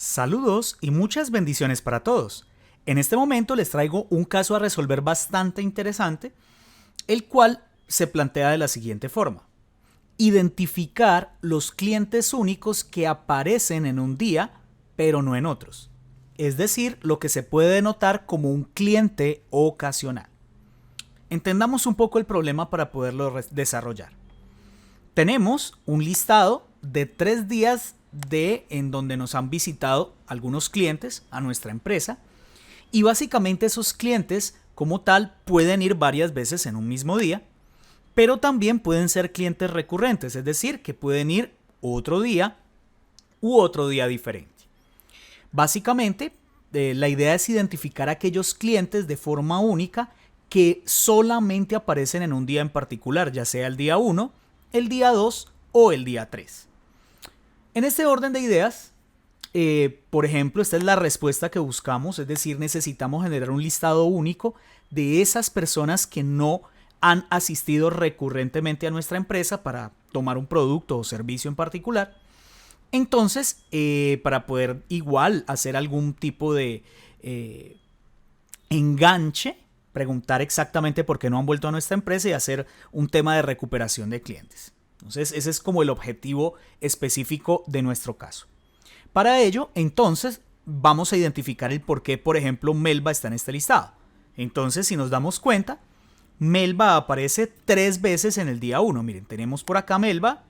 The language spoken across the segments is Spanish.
Saludos y muchas bendiciones para todos. En este momento les traigo un caso a resolver bastante interesante, el cual se plantea de la siguiente forma. Identificar los clientes únicos que aparecen en un día, pero no en otros. Es decir, lo que se puede denotar como un cliente ocasional. Entendamos un poco el problema para poderlo desarrollar. Tenemos un listado de 3 días en donde nos han visitado algunos clientes a nuestra empresa y básicamente esos clientes como tal pueden ir varias veces en un mismo día, pero también pueden ser clientes recurrentes, es decir, que pueden ir otro día u otro día diferente. Básicamente, la idea es identificar aquellos clientes de forma única que solamente aparecen en un día en particular, ya sea el día 1, el día 2 o el día 3. En este orden de ideas, por ejemplo, esta es la respuesta que buscamos, es decir, necesitamos generar un listado único de esas personas que no han asistido recurrentemente a nuestra empresa para tomar un producto o servicio en particular. Entonces, para poder igual hacer algún tipo de enganche, preguntar exactamente por qué no han vuelto a nuestra empresa y hacer un tema de recuperación de clientes. Entonces, ese es como el objetivo específico de nuestro caso. Para ello, entonces, vamos a identificar el por qué, por ejemplo, Melba está en este listado. Entonces, si nos damos cuenta, Melba aparece 3 veces en el día 1. Miren, tenemos por acá Melba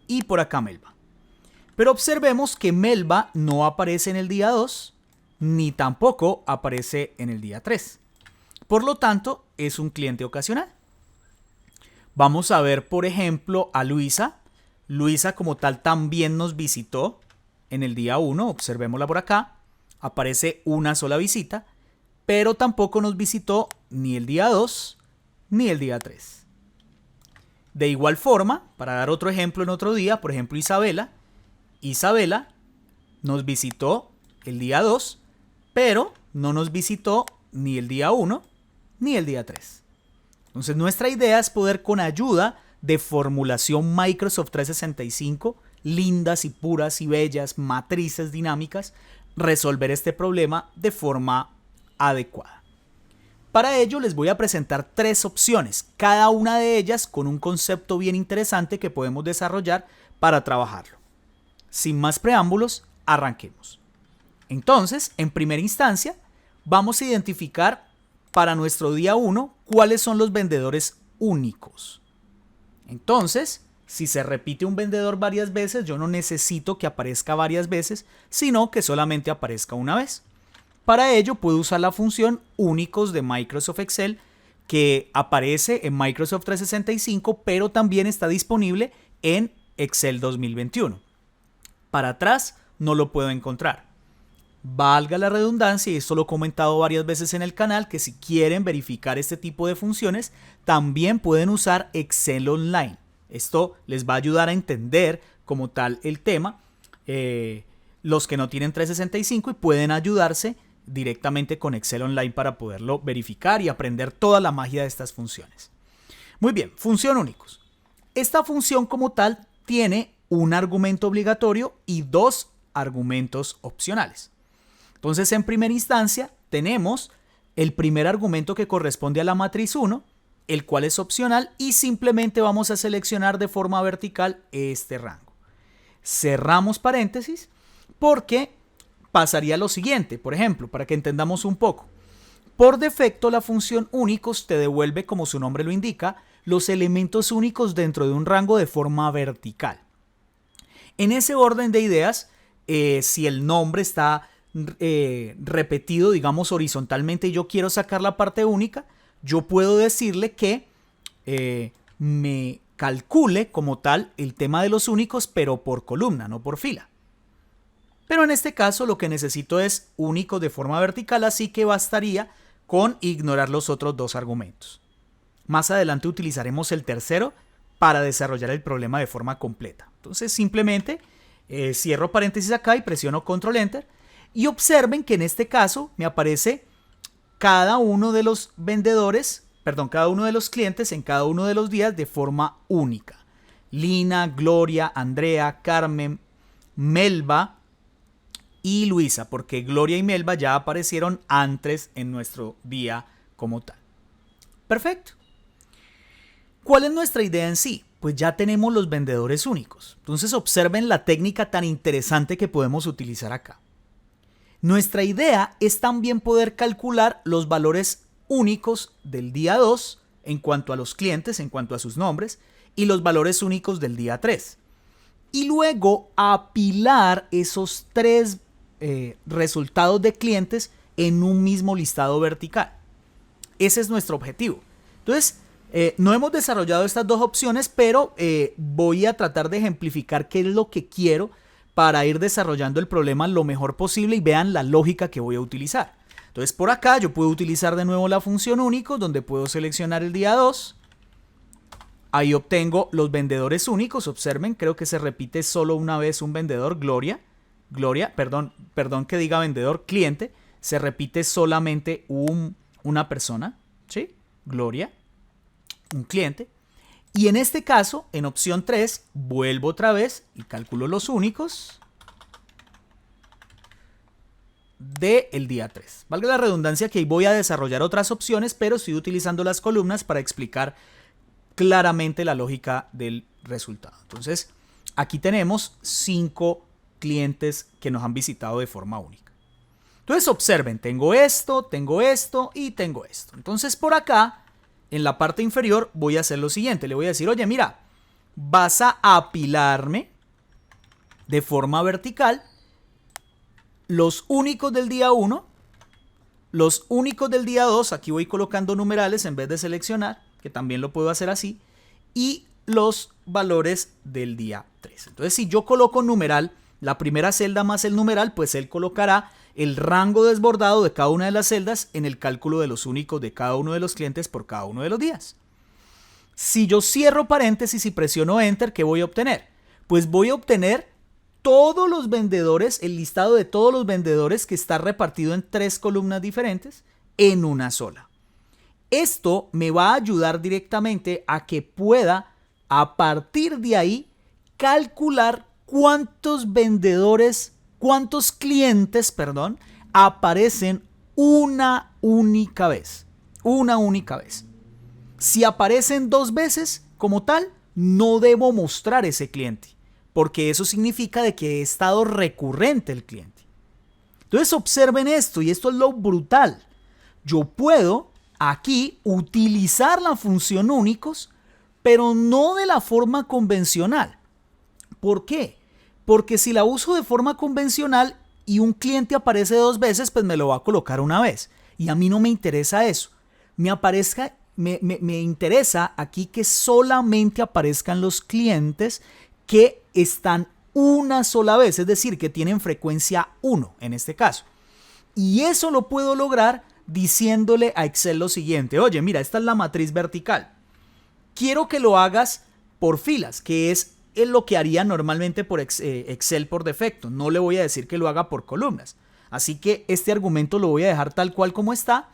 y por acá Melba. Pero observemos que Melba no aparece en el día 2, ni tampoco aparece en el día 3. Por lo tanto, es un cliente ocasional. Vamos a ver, por ejemplo, a Luisa. Luisa como tal también nos visitó en el día 1, observémosla por acá. Aparece una sola visita, pero tampoco nos visitó ni el día 2 ni el día 3. De igual forma, para dar otro ejemplo en otro día, por ejemplo Isabela. Isabela nos visitó el día 2, pero no nos visitó ni el día 1 ni el día 3. Entonces nuestra idea es poder, con ayuda de formulación Microsoft 365, lindas y puras y bellas matrices dinámicas, resolver este problema de forma adecuada. Para ello les voy a presentar 3 opciones, cada una de ellas con un concepto bien interesante que podemos desarrollar para trabajarlo. Sin más preámbulos, arranquemos. Entonces, en primera instancia, vamos a identificar para nuestro día 1 cuáles son los vendedores únicos. Entonces, si se repite un vendedor varias veces, yo no necesito que aparezca varias veces, sino que solamente aparezca una vez. Para ello puedo usar la función únicos de Microsoft Excel, que aparece en Microsoft 365, pero también está disponible en Excel 2021. Para atrás no lo puedo encontrar. Valga la redundancia, y esto lo he comentado varias veces en el canal, que si quieren verificar este tipo de funciones, también pueden usar Excel Online. Esto les va a ayudar a entender como tal el tema. Los que no tienen 365 y pueden ayudarse directamente con Excel Online para poderlo verificar y aprender toda la magia de estas funciones. Muy bien, función únicos. Esta función como tal tiene un argumento obligatorio y 2 argumentos opcionales. Entonces, en primera instancia, tenemos el primer argumento que corresponde a la matriz 1, el cual es opcional, y simplemente vamos a seleccionar de forma vertical este rango. Cerramos paréntesis porque pasaría lo siguiente, por ejemplo, para que entendamos un poco. Por defecto, la función únicos te devuelve, como su nombre lo indica, los elementos únicos dentro de un rango de forma vertical. En ese orden de ideas, si el nombre está repetido, digamos, horizontalmente, y yo quiero sacar la parte única, yo puedo decirle que me calcule como tal el tema de los únicos, pero por columna, no por fila. Pero en este caso lo que necesito es únicos de forma vertical, así que bastaría con ignorar los otros 2 argumentos. Más adelante utilizaremos el tercero para desarrollar el problema de forma completa. Entonces simplemente cierro paréntesis acá y presiono Control Enter. Y observen que en este caso me aparece cada uno de los cada uno de los clientes en cada uno de los días de forma única. Lina, Gloria, Andrea, Carmen, Melba, y Luisa, porque Gloria y Melba ya aparecieron antes en nuestro día como tal. Perfecto. ¿Cuál es nuestra idea en sí? Pues ya tenemos los vendedores únicos. Entonces observen la técnica tan interesante que podemos utilizar acá. Nuestra idea es también poder calcular los valores únicos del día 2 en cuanto a los clientes, en cuanto a sus nombres, y los valores únicos del día 3. Y luego apilar esos tres resultados de clientes en un mismo listado vertical. Ese es nuestro objetivo. Entonces, no hemos desarrollado estas dos opciones, pero voy a tratar de ejemplificar qué es lo que quiero para ir desarrollando el problema lo mejor posible y vean la lógica que voy a utilizar. Entonces, por acá yo puedo utilizar de nuevo la función únicos, donde puedo seleccionar el día 2. Ahí obtengo los vendedores únicos. Observen, creo que se repite solo una vez un vendedor, Gloria, perdón que diga vendedor, cliente. Se repite solamente una persona, ¿sí? Gloria, un cliente. Y en este caso, en opción 3, vuelvo otra vez y calculo los únicos del día 3. Valga la redundancia que voy a desarrollar otras opciones, pero estoy utilizando las columnas para explicar claramente la lógica del resultado. Entonces, aquí tenemos 5 clientes que nos han visitado de forma única. Entonces, observen, tengo esto y tengo esto. Entonces, por acá, en la parte inferior, voy a hacer lo siguiente. Le voy a decir, oye, mira, vas a apilarme de forma vertical los únicos del día 1, los únicos del día 2, aquí voy colocando numerales en vez de seleccionar, que también lo puedo hacer así, y los valores del día 3. Entonces, si yo coloco numeral, la primera celda más el numeral, pues él colocará el rango desbordado de cada una de las celdas en el cálculo de los únicos de cada uno de los clientes por cada uno de los días. Si yo cierro paréntesis y presiono Enter, ¿qué voy a obtener? Pues voy a obtener todos los vendedores, el listado de todos los vendedores que está repartido en 3 columnas diferentes en una sola. Esto me va a ayudar directamente a que pueda, a partir de ahí, calcular cuántos clientes, aparecen una única vez. Una única vez. Si aparecen 2 veces, como tal, no debo mostrar ese cliente, porque eso significa de que he estado recurrente el cliente. Entonces observen esto, y esto es lo brutal. Yo puedo aquí utilizar la función únicos, pero no de la forma convencional. ¿Por qué? Porque si la uso de forma convencional y un cliente aparece 2 veces, pues me lo va a colocar una vez. Y a mí no me interesa eso. Me interesa aquí que solamente aparezcan los clientes que están una sola vez, es decir, que tienen frecuencia 1 en este caso. Y eso lo puedo lograr diciéndole a Excel lo siguiente: oye, mira, esta es la matriz vertical. Quiero que lo hagas por filas, que es lo que haría normalmente por Excel por defecto. No le voy a decir que lo haga por columnas. Así que este argumento lo voy a dejar tal cual como está.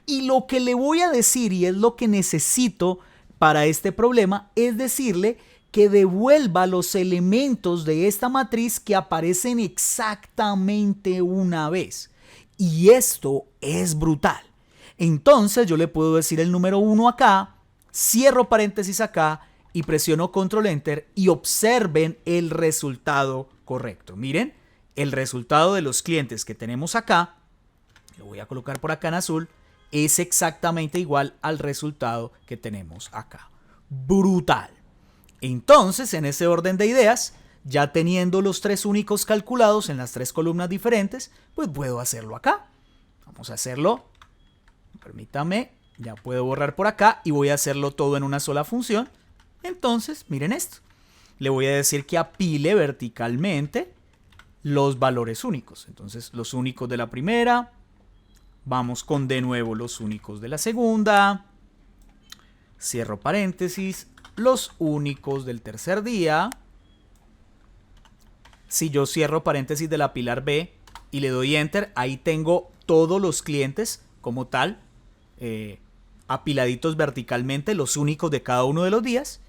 Y lo que le voy a decir, y es lo que necesito para este problema, es decirle que devuelva los elementos de esta matriz que aparecen exactamente una vez. Y esto es brutal. Entonces yo le puedo decir el número 1 acá, cierro paréntesis acá y presiono Control Enter y observen el resultado correcto. Miren, el resultado de los clientes que tenemos acá, lo voy a colocar por acá en azul, es exactamente igual al resultado que tenemos acá. Brutal. Entonces, en ese orden de ideas, ya teniendo los 3 únicos calculados en las 3 columnas diferentes, pues puedo hacerlo acá. Vamos a hacerlo. Permítame, ya puedo borrar por acá y voy a hacerlo todo en una sola función. Entonces, miren esto. Le voy a decir que apile verticalmente los valores únicos. Entonces, los únicos de la primera. Vamos con de nuevo los únicos de la segunda. Cierro paréntesis. Los únicos del tercer día. Si yo cierro paréntesis de la pilar B y le doy Enter, ahí tengo todos los clientes como tal, apiladitos verticalmente, los únicos de cada uno de los días.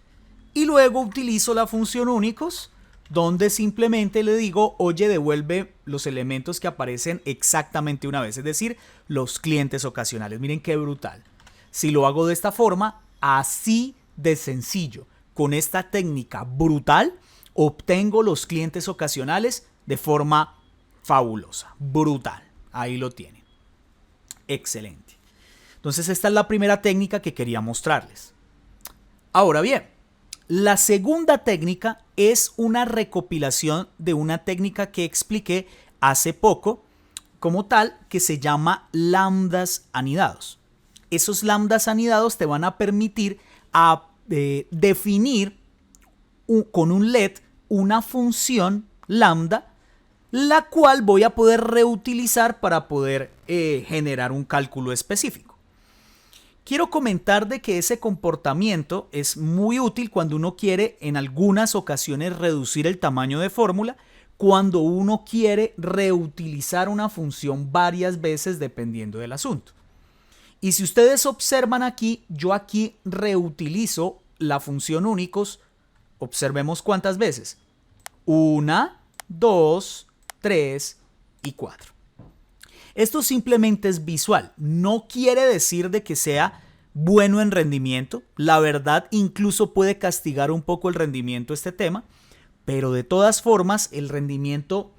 Y luego utilizo la función únicos, donde simplemente le digo, oye, devuelve los elementos que aparecen exactamente una vez, es decir, los clientes ocasionales. Miren qué brutal. Si lo hago de esta forma, así de sencillo, con esta técnica brutal, obtengo los clientes ocasionales de forma fabulosa, brutal. Ahí lo tienen. Excelente. Entonces esta es la primera técnica que quería mostrarles. Ahora bien, la segunda técnica es una recopilación de una técnica que expliqué hace poco como tal, que se llama lambdas anidados. Esos lambdas anidados te van a permitir definir con un let una función lambda, la cual voy a poder reutilizar para poder generar un cálculo específico. Quiero comentar de que ese comportamiento es muy útil cuando uno quiere en algunas ocasiones reducir el tamaño de fórmula, cuando uno quiere reutilizar una función varias veces dependiendo del asunto. Y si ustedes observan aquí, yo aquí reutilizo la función únicos. Observemos cuántas veces. 1, 2, 3 y 4. Esto simplemente es visual. No quiere decir de que sea bueno en rendimiento. La verdad, incluso puede castigar un poco el rendimiento este tema. Pero de todas formas, el rendimiento,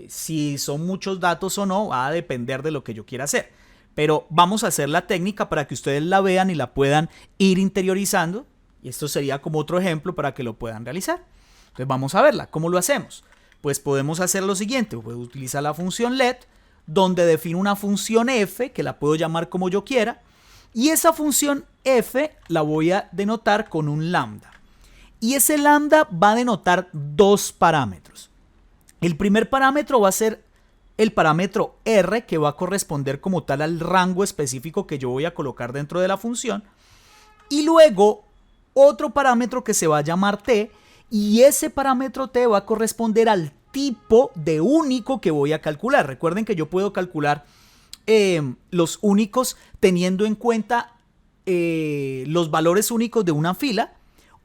si son muchos datos o no, va a depender de lo que yo quiera hacer. Pero vamos a hacer la técnica para que ustedes la vean y la puedan ir interiorizando. Y esto sería como otro ejemplo para que lo puedan realizar. Entonces vamos a verla. ¿Cómo lo hacemos? Pues podemos hacer lo siguiente. Puedo utilizar la función let, donde defino una función f, que la puedo llamar como yo quiera. Y esa función f la voy a denotar con un lambda. Y ese lambda va a denotar dos parámetros. El primer parámetro va a ser el parámetro r, que va a corresponder como tal al rango específico que yo voy a colocar dentro de la función. Y luego otro parámetro que se va a llamar t, y ese parámetro t va a corresponder al tipo de único que voy a calcular. Recuerden que yo puedo calcular los únicos teniendo en cuenta los valores únicos de una fila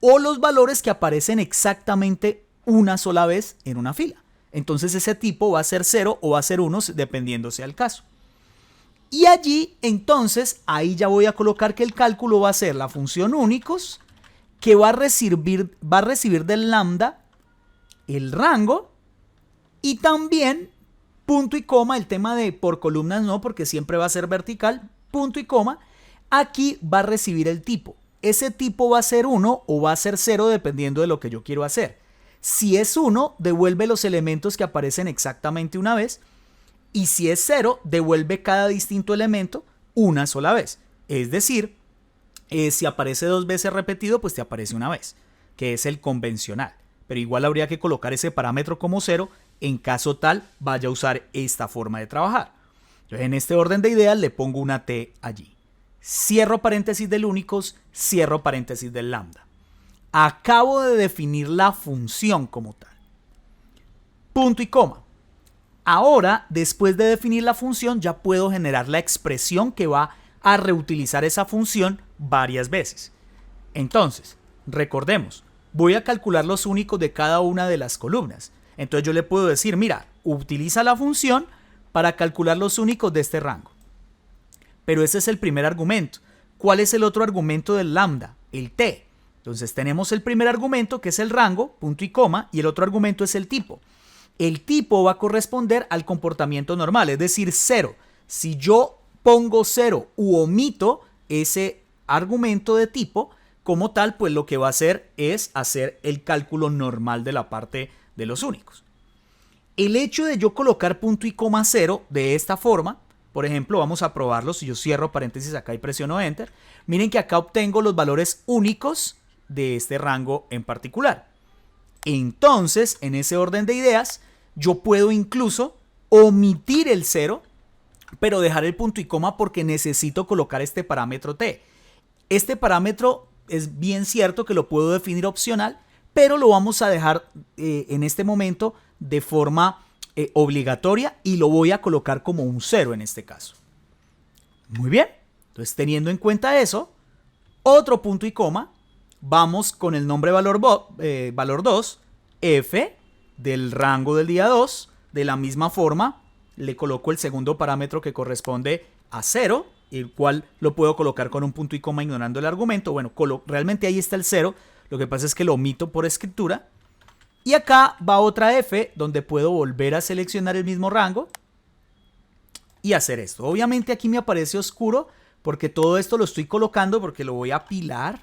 o los valores que aparecen exactamente una sola vez en una fila. Entonces ese tipo va a ser 0 o va a ser 1 dependiendo sea el caso. Y allí entonces ahí ya voy a colocar que el cálculo va a ser la función únicos, que va a recibir del lambda el rango y también punto y coma. El tema de por columnas no, porque siempre va a ser vertical, punto y coma. Aquí va a recibir el tipo. Ese tipo va a ser 1 o va a ser 0 dependiendo de lo que yo quiero hacer. Si es 1, devuelve los elementos que aparecen exactamente una vez. Y si es 0, devuelve cada distinto elemento una sola vez. Es decir, si aparece dos veces repetido, pues te aparece una vez, que es el convencional. Pero igual habría que colocar ese parámetro como 0 en caso tal vaya a usar esta forma de trabajar. Entonces, en este orden de ideas le pongo una t allí. Cierro paréntesis del únicos, cierro paréntesis del lambda. Acabo de definir la función como tal. Punto y coma. Ahora, después de definir la función, ya puedo generar la expresión que va a reutilizar esa función varias veces. Entonces, recordemos, voy a calcular los únicos de cada una de las columnas. Entonces yo le puedo decir, mira, utiliza la función para calcular los únicos de este rango. Pero ese es el primer argumento. ¿Cuál es el otro argumento del lambda? El t. Entonces tenemos el primer argumento, que es el rango, punto y coma, y el otro argumento es el tipo. El tipo va a corresponder al comportamiento normal, es decir, 0. Si yo pongo 0 u omito ese argumento de tipo, como tal, pues lo que va a hacer es hacer el cálculo normal de la parte de los únicos. El hecho de yo colocar punto y coma 0 de esta forma, por ejemplo, vamos a probarlo. Si yo cierro paréntesis acá y presiono Enter, miren que acá obtengo los valores únicos de este rango en particular. Entonces, en ese orden de ideas, yo puedo incluso omitir el 0, pero dejar el punto y coma porque necesito colocar este parámetro t. Este parámetro es bien cierto que lo puedo definir opcional, pero lo vamos a dejar en este momento de forma obligatoria y lo voy a colocar como un 0 en este caso. Muy bien, entonces teniendo en cuenta eso, otro punto y coma, vamos con el nombre valor 2, f, del rango del día 2. De la misma forma, le coloco el segundo parámetro que corresponde a 0, el cual lo puedo colocar con un punto y coma ignorando el argumento. Bueno, realmente ahí está el 0, lo que pasa es que lo omito por escritura. Y acá va otra F donde puedo volver a seleccionar el mismo rango y hacer esto. Obviamente aquí me aparece oscuro porque todo esto lo estoy colocando porque lo voy a apilar.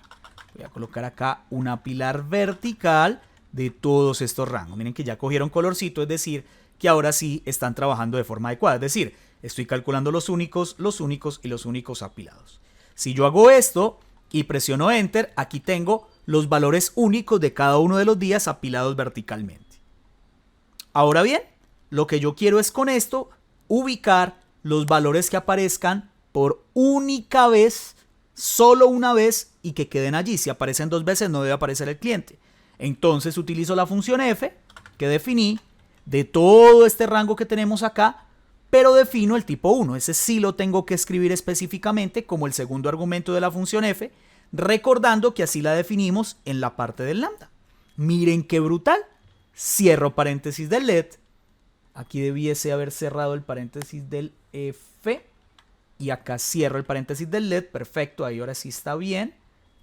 Voy a colocar acá un apilar vertical de todos estos rangos. Miren que ya cogieron colorcito, es decir, que ahora sí están trabajando de forma adecuada. Es decir, estoy calculando los únicos y los únicos apilados. Si yo hago esto y presiono Enter, aquí tengo los valores únicos de cada uno de los días apilados verticalmente. Ahora bien, lo que yo quiero es con esto ubicar los valores que aparezcan por única vez, solo una vez y que queden allí. Si aparecen 2 veces no debe aparecer el cliente. Entonces utilizo la función F que definí de todo este rango que tenemos acá, pero defino el tipo 1. Ese sí lo tengo que escribir específicamente como el segundo argumento de la función F, recordando que así la definimos en la parte del lambda. Miren qué brutal. Cierro paréntesis del LED. Aquí debiese haber cerrado el paréntesis del F. Y acá cierro el paréntesis del LED. Perfecto, ahí ahora sí está bien.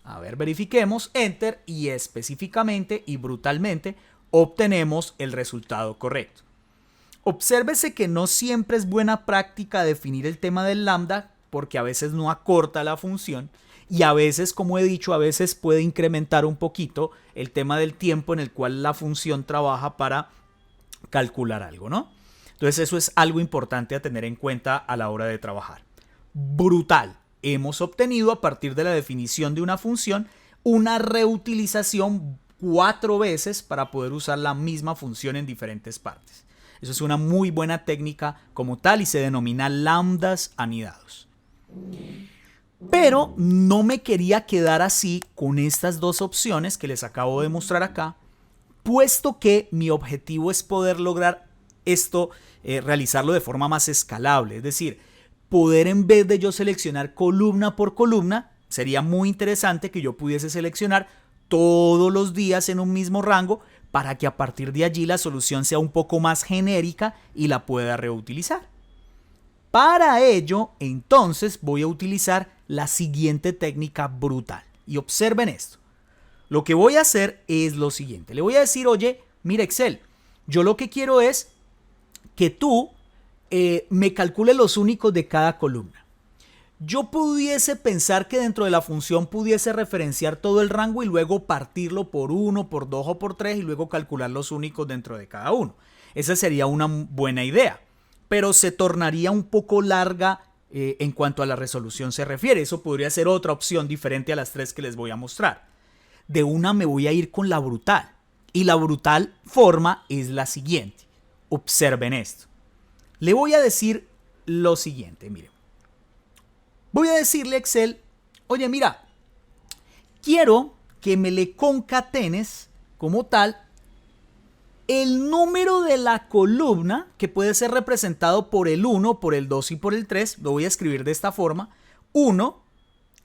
A ver, verifiquemos. Enter y específicamente y brutalmente obtenemos el resultado correcto. Obsérvese que no siempre es buena práctica definir el tema del lambda porque a veces no acorta la función y a veces, como he dicho, a veces puede incrementar un poquito el tema del tiempo en el cual la función trabaja para calcular algo, ¿no? Entonces eso es algo importante a tener en cuenta a la hora de trabajar. Brutal. Hemos obtenido a partir de la definición de una función una reutilización 4 veces para poder usar la misma función en diferentes partes. Eso es una muy buena técnica como tal y se denomina lambdas anidados. Pero no me quería quedar así con estas dos opciones que les acabo de mostrar acá, puesto que mi objetivo es poder lograr esto, realizarlo de forma más escalable. Es decir, poder en vez de yo seleccionar columna por columna, sería muy interesante que yo pudiese seleccionar todos los días en un mismo rango para que a partir de allí la solución sea un poco más genérica y la pueda reutilizar. Para ello, entonces voy a utilizar la siguiente técnica brutal. Y observen esto. Lo que voy a hacer es lo siguiente. Le voy a decir, oye, mira Excel, yo lo que quiero es que tú me calcules los únicos de cada columna. Yo pudiese pensar que dentro de la función pudiese referenciar todo el rango y luego partirlo por 1, por 2 o por 3 y luego calcular los únicos dentro de cada uno. Esa sería una buena idea, pero se tornaría un poco larga en cuanto a la resolución se refiere. Eso podría ser otra opción diferente a las 3 que les voy a mostrar. De una me voy a ir con la brutal y la brutal forma es la siguiente. Observen esto. Le voy a decir lo siguiente, miren. Voy a decirle a Excel, oye, mira, quiero que me le concatenes como tal el número de la columna que puede ser representado por el 1, por el 2 y por el 3. Lo voy a escribir de esta forma. 1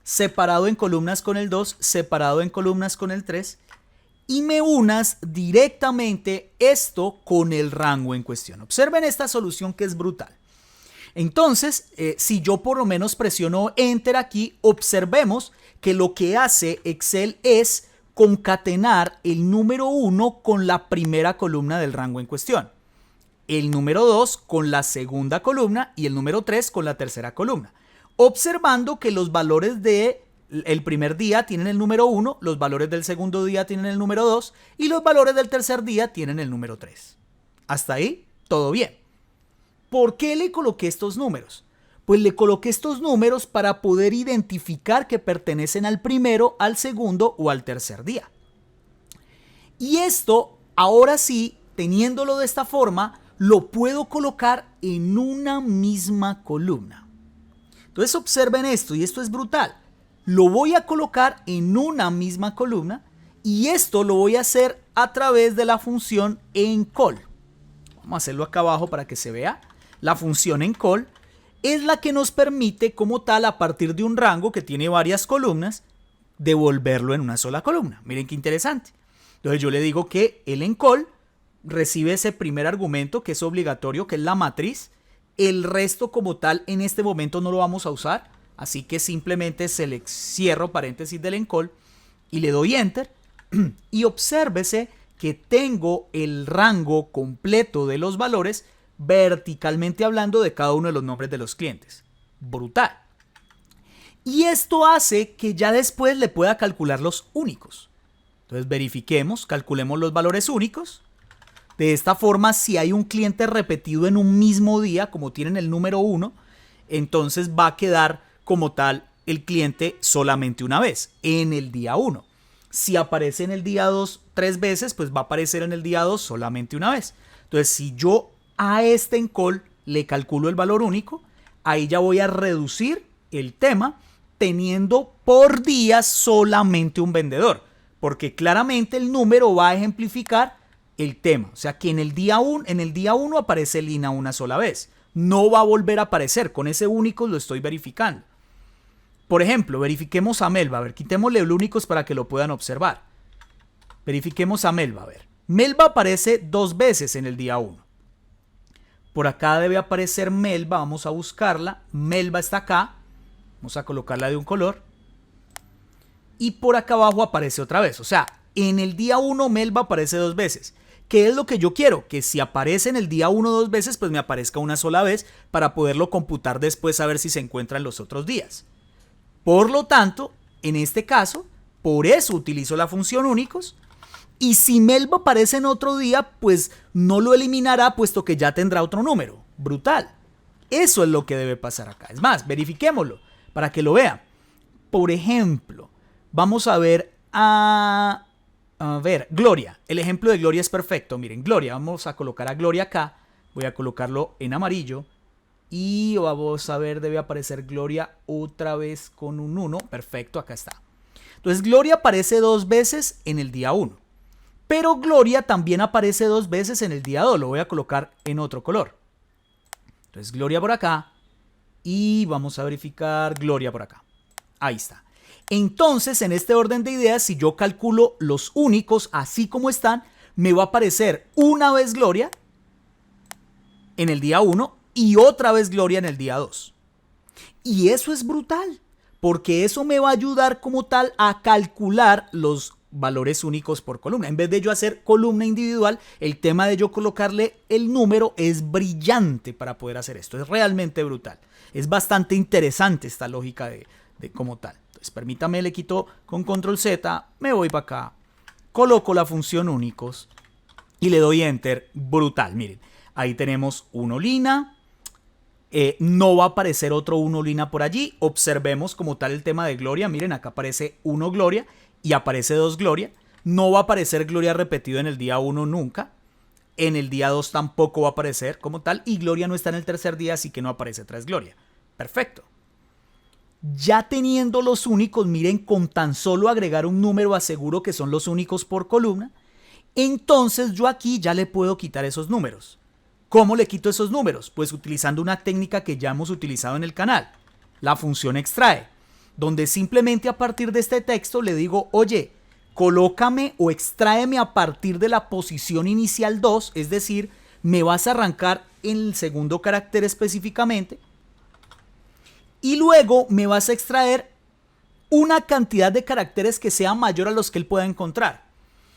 separado en columnas con el 2, separado en columnas con el 3. Y me unas directamente esto con el rango en cuestión. Observen esta solución que es brutal. Entonces, si yo por lo menos presiono Enter aquí, observemos que lo que hace Excel es concatenar el número 1 con la primera columna del rango en cuestión, el número 2 con la segunda columna y el número 3 con la tercera columna, observando que los valores del primer día tienen el número 1, los valores del segundo día tienen el número 2 y los valores del tercer día tienen el número 3. Hasta ahí, todo bien. ¿Por qué le coloqué estos números? Pues le coloqué estos números para poder identificar que pertenecen al primero, al segundo o al tercer día. Y esto, ahora sí, teniéndolo de esta forma, lo puedo colocar en una misma columna. Entonces observen esto, y esto es brutal. Lo voy a colocar en una misma columna y esto lo voy a hacer a través de la función encall. Vamos a hacerlo acá abajo para que se vea. La función encall es la que nos permite como tal a partir de un rango que tiene varias columnas devolverlo en una sola columna. Miren qué interesante. Entonces yo le digo que el encall recibe ese primer argumento que es obligatorio, que es la matriz. El resto como tal en este momento no lo vamos a usar, así que simplemente cierro paréntesis del encall y le doy enter y obsérvese que tengo el rango completo de los valores verticalmente hablando de cada uno de los nombres de los clientes. Brutal. Y esto hace que ya después le pueda calcular los únicos. Entonces verifiquemos, calculemos los valores únicos. De esta forma, si hay un cliente repetido en un mismo día, como tienen el número 1, entonces va a quedar como tal el cliente solamente una vez, en el día 1. Si aparece en el día 2 3 veces, pues va a aparecer en el día 2 solamente una vez. Entonces, si yo a este encall le calculo el valor único, ahí ya voy a reducir el tema teniendo por día solamente un vendedor, porque claramente el número va a ejemplificar el tema. O sea que en el día 1 aparece Lina una sola vez. No va a volver a aparecer. Con ese único lo estoy verificando. Por ejemplo, verifiquemos a Melba. A ver, quitémosle el únicos para que lo puedan observar. Verifiquemos a Melba. A ver. Melba aparece 2 veces en el día 1. Por acá debe aparecer Melba. Vamos a buscarla. Melba está acá. Vamos a colocarla de un color. Y por acá abajo aparece otra vez. O sea, en el día 1 Melba aparece 2 veces. ¿Qué es lo que yo quiero? Que si aparece en el día 1 2 veces, pues me aparezca una sola vez para poderlo computar después a ver si se encuentra en los otros días. Por lo tanto, en este caso, por eso utilizo la función únicos. Y si Melba aparece en otro día, pues no lo eliminará puesto que ya tendrá otro número. Brutal. Eso es lo que debe pasar acá. Es más, verifiquémoslo para que lo vean. Por ejemplo, vamos a ver Gloria. El ejemplo de Gloria es perfecto. Miren, Gloria, vamos a colocar a Gloria acá. Voy a colocarlo en amarillo. Y vamos a ver, debe aparecer Gloria otra vez con un 1. Perfecto, acá está. Entonces, Gloria aparece 2 veces en el día 1. Pero Gloria también aparece 2 veces en el día 2. Lo voy a colocar en otro color. Entonces, Gloria por acá. Y vamos a verificar Gloria por acá. Ahí está. Entonces, en este orden de ideas, si yo calculo los únicos así como están, me va a aparecer una vez Gloria en el día 1 y otra vez Gloria en el día 2. Y eso es brutal, porque eso me va a ayudar como tal a calcular los valores únicos por columna. En vez de yo hacer columna individual, el tema de yo colocarle el número es brillante para poder hacer esto. Es realmente brutal. Es bastante interesante esta lógica de como tal. Entonces, permítame, le quito con control Z, me voy para acá, coloco la función únicos y le doy enter. Brutal, miren, ahí tenemos 1 Lina, no va a aparecer otro 1 Lina por allí. Observemos como tal el tema de Gloria, miren, acá aparece 1 Gloria y aparece 2 Gloria. No va a aparecer Gloria repetido en el día 1 nunca, en el día 2 tampoco va a aparecer como tal, y Gloria no está en el tercer día, así que no aparece 3 Gloria. Perfecto. Ya teniendo los únicos, miren, con tan solo agregar un número aseguro que son los únicos por columna. Entonces yo aquí ya le puedo quitar esos números. ¿Cómo le quito esos números? Pues utilizando una técnica que ya hemos utilizado en el canal, la función extrae, donde simplemente a partir de este texto le digo, oye, colócame o extráeme a partir de la posición inicial 2, es decir, me vas a arrancar en el segundo carácter específicamente, y luego me vas a extraer una cantidad de caracteres que sea mayor a los que él pueda encontrar.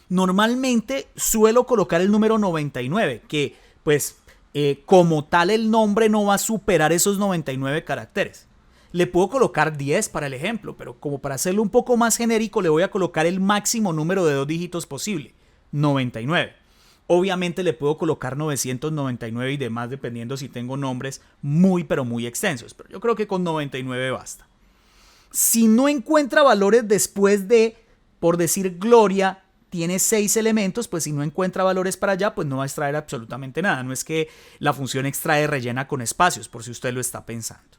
Normalmente suelo colocar el número 99, que pues como tal el nombre no va a superar esos 99 caracteres. Le puedo colocar 10 para el ejemplo, pero como para hacerlo un poco más genérico le voy a colocar el máximo número de 2 dígitos posible, 99. Obviamente le puedo colocar 999 y demás dependiendo si tengo nombres muy pero muy extensos, pero yo creo que con 99 basta. Si no encuentra valores después de, por decir Gloria, tiene 6 elementos, pues si no encuentra valores para allá, pues no va a extraer absolutamente nada. No es que la función extrae rellena con espacios, por si usted lo está pensando.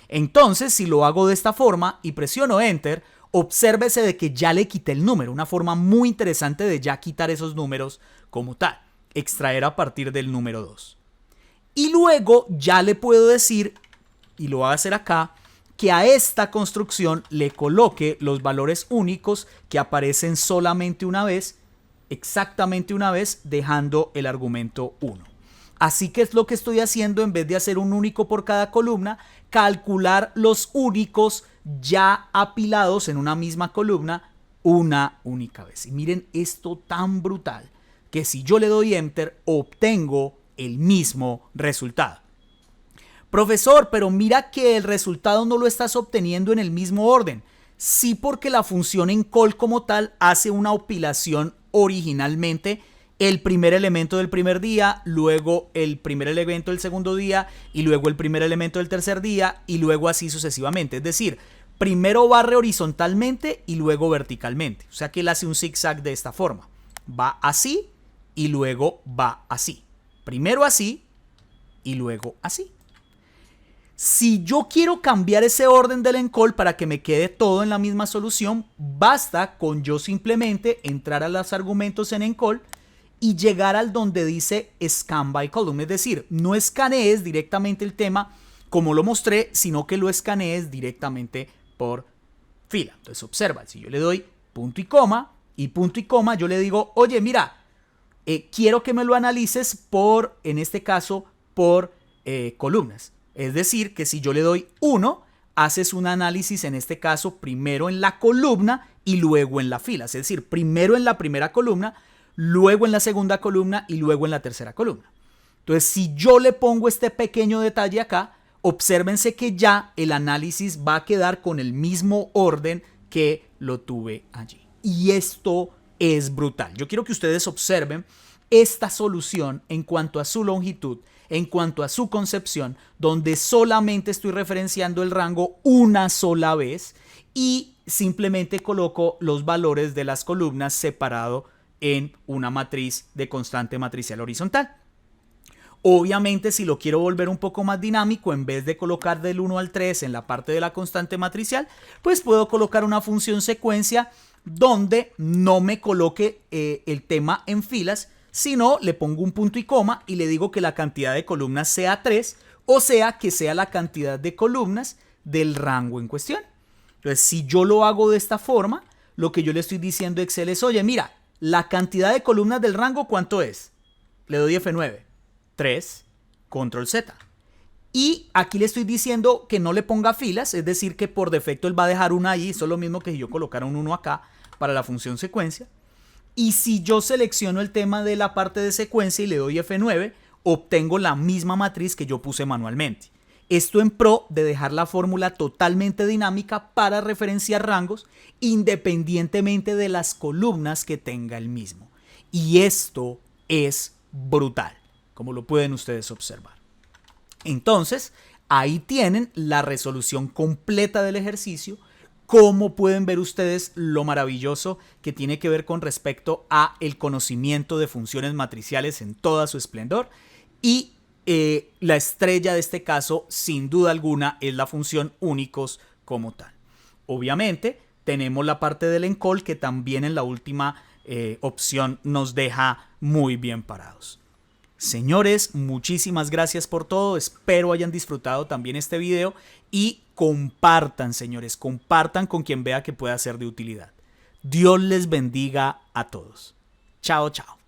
Entonces, si lo hago de esta forma y presiono Enter, obsérvese de que ya le quité el número. Una forma muy interesante de ya quitar esos números como tal. Extraer a partir del número 2. Y luego ya le puedo decir, y lo voy a hacer acá, que a esta construcción le coloque los valores únicos que aparecen solamente una vez exactamente una vez dejando el argumento 1. Así que es lo que estoy haciendo en vez de hacer un único por cada columna, calcular los únicos ya apilados en una misma columna una única vez. Y miren esto tan brutal que si yo le doy Enter obtengo el mismo resultado. Profesor, pero mira que el resultado no lo estás obteniendo en el mismo orden. Sí, porque la función encall como tal hace una opilación originalmente el primer elemento del primer día, luego el primer elemento del segundo día y luego el primer elemento del tercer día y luego así sucesivamente. Es decir, primero barre horizontalmente y luego verticalmente. O sea que él hace un zigzag de esta forma. Va así y luego va así. Primero así y luego así. Si yo quiero cambiar ese orden del encall para que me quede todo en la misma solución, basta con yo simplemente entrar a los argumentos en encall y llegar al donde dice Scan by Column. Es decir, no escanees directamente el tema como lo mostré, sino que lo escanees directamente por fila. Entonces observa, si yo le doy punto y coma, yo le digo, oye, mira, quiero que me lo analices por, en este caso, por columnas. Es decir, que si yo le doy 1, haces un análisis en este caso primero en la columna y luego en la fila. Es decir, primero en la primera columna, luego en la segunda columna y luego en la tercera columna. Entonces, si yo le pongo este pequeño detalle acá, obsérvense que ya el análisis va a quedar con el mismo orden que lo tuve allí. Y esto es brutal. Yo quiero que ustedes observen esta solución en cuanto a su longitud, en cuanto a su concepción, donde solamente estoy referenciando el rango una sola vez y simplemente coloco los valores de las columnas separado en una matriz de constante matricial horizontal. Obviamente, si lo quiero volver un poco más dinámico, en vez de colocar del 1 al 3 en la parte de la constante matricial, pues puedo colocar una función secuencia donde no me coloque el tema en filas, sino le pongo un punto y coma y le digo que la cantidad de columnas sea 3, o sea que sea la cantidad de columnas del rango en cuestión. Entonces, si yo lo hago de esta forma, lo que yo le estoy diciendo a Excel es, oye, mira, la cantidad de columnas del rango, ¿cuánto es? Le doy F9, 3, control Z. Y aquí le estoy diciendo que no le ponga filas, es decir, que por defecto él va a dejar una ahí, eso es lo mismo que si yo colocara un 1 acá para la función secuencia. Y si yo selecciono el tema de la parte de secuencia y le doy F9, obtengo la misma matriz que yo puse manualmente. Esto en pro de dejar la fórmula totalmente dinámica para referenciar rangos independientemente de las columnas que tenga el mismo. Y esto es brutal, como lo pueden ustedes observar. Entonces, ahí tienen la resolución completa del ejercicio. ¿Cómo pueden ver ustedes lo maravilloso que tiene que ver con respecto a el conocimiento de funciones matriciales en toda su esplendor? Y la estrella de este caso, sin duda alguna, es la función únicos como tal. Obviamente, tenemos la parte del encall que también en la última opción nos deja muy bien parados. Señores, muchísimas gracias por todo. Espero hayan disfrutado también este video y compartan, señores, compartan con quien vea que pueda ser de utilidad. Dios les bendiga a todos. Chao, chao.